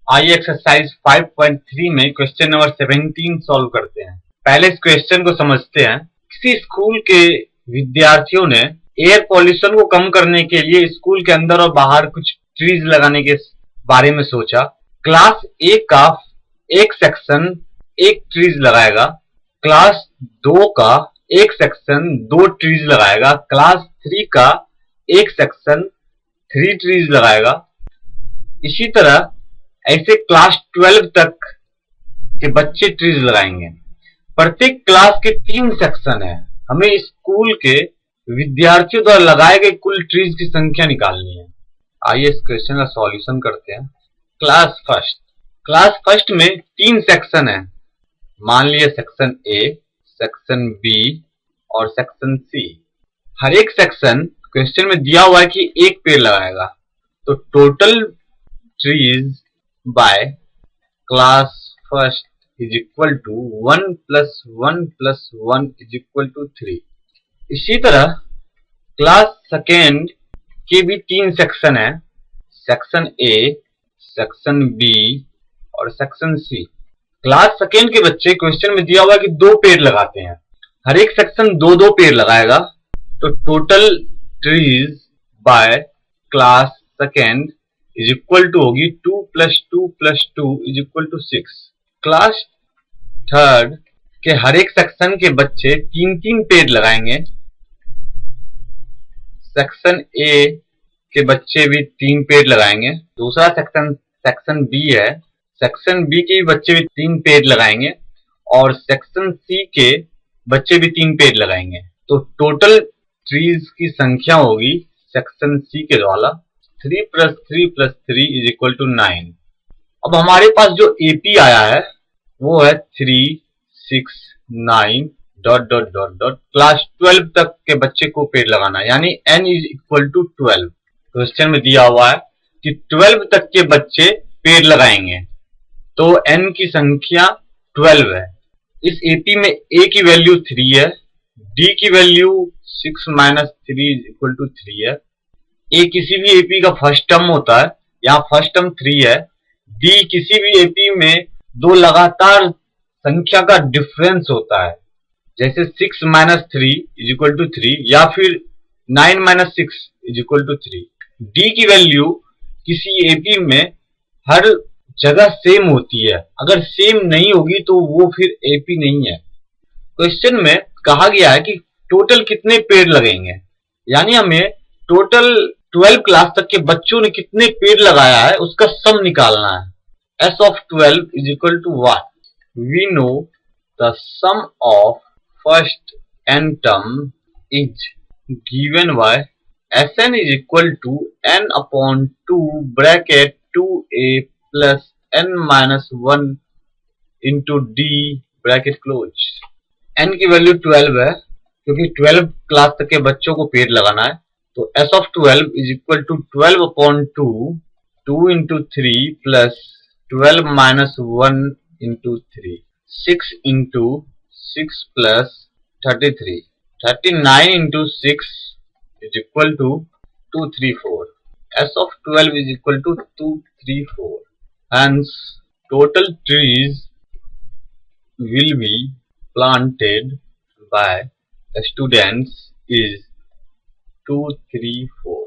आइए एक्सरसाइज 5.3 में question number 17 solve करते हैं। पहले इस क्वेश्चन को समझते हैं। किसी स्कूल के विद्यार्थियों ने एयर पॉल्यूशन को कम करने के लिए स्कूल के अंदर और बाहर कुछ ट्रीज लगाने के बारे में सोचा। क्लास ए का एक सेक्शन एक ट्रीज लगाएगा, क्लास 2 का एक सेक्शन 2 ट्रीज लगाएगा, क्लास 3 का एक सेक्शन 3 ट्रीज लगाएगा। इसी तरह ऐसे क्लास 12 तक के बच्चे ट्रीज लगाएंगे। प्रत्येक क्लास के 3 सेक्शन है। हमें स्कूल के विद्यार्थियों द्वारा लगाए गए कुल ट्रीज की संख्या निकालनी है। आइए इस क्वेश्चन का सॉल्यूशन करते हैं। क्लास फर्स्ट में 3 सेक्शन है। मान लिया सेक्शन ए, सेक्शन बी और सेक्शन सी। हर एक सेक्शन क्वेश्चन में दिया हुआ है कि एक पेड़ लगाएगा, तो total trees by class first is equal to 1 plus 1 plus 1 is equal to 3। इसी तरह क्लास सेकेंड के भी 3 सेक्शन है, सेक्शन ए, सेक्शन बी और सेक्शन सी। क्लास सेकेंड के बच्चे क्वेश्चन में दिया हुआ है कि 2 पेड़ लगाते हैं। हर एक सेक्शन 2-2 पेड़ लगाएगा, तो total trees by class second is equal to होगी 2 plus 2 plus 2 is equal to 6। Class third के हर एक सेक्शन के बच्चे 3-3 पेड़ लगाएंगे। सेक्शन ए के बच्चे भी 3 पेड़ लगाएंगे। दूसरा सेक्शन बी है, सेक्शन बी के भी बच्चे भी 3 पेड़ लगाएंगे और सेक्शन सी के बच्चे भी 3 पेड़ लगाएंगे। तो टोटल ट्रीज की संख्या होगी सेक्शन सी के द्वारा 3 plus 3 plus 3 is equal to 9। अब हमारे पास जो एपी आया है वो है 3, 6, 9 dot dot dot dot class 12 तक के बच्चे को पेड़ लगाना है, यानी n is equal to 12। Question में दिया हुआ है कि 12 तक के बच्चे पेड़ लगाएंगे, तो n की संख्या 12 है। इस एपी में a की वैल्यू 3 है, d की value 6 minus 3 is equal to 3 है। ए किसी भी एपी का फर्स्ट टर्म होता है, यहाँ फर्स्ट टर्म 3 है। डी किसी भी एपी में 2 लगातार संख्या का डिफरेंस होता है, जैसे 6 minus 3 इज इक्वल टू 3 या फिर 9 minus 6 is equal to 3। D की वैल्यू किसी एपी में हर जगह सेम होती है, अगर सेम नहीं होगी तो वो फिर एपी नहीं है। क्वेश्चन में कहा गया है कि टोटल कितने पेड़ लगेंगे, यानी हमें टोटल 12 क्लास तक के बच्चों ने कितने पेड़ लगाया है उसका सम निकालना है। S of 12 is equal to what? We know the sum of first n term is given by Sn is equal to n upon 2 bracket 2a plus n minus 1 into d bracket close। n की value 12 है, क्योंकि 12 class तक के बच्चों को पेड़ लगाना है, तो S of 12 is equal to 12 upon 2, 2 into 3 plus 12 minus 1 into 3, 6 into 6 plus 33, 39 into 6 is equal to 234। S of 12 is equal to 234। Hence, total trees will be planted by the students is 2, 3, 4।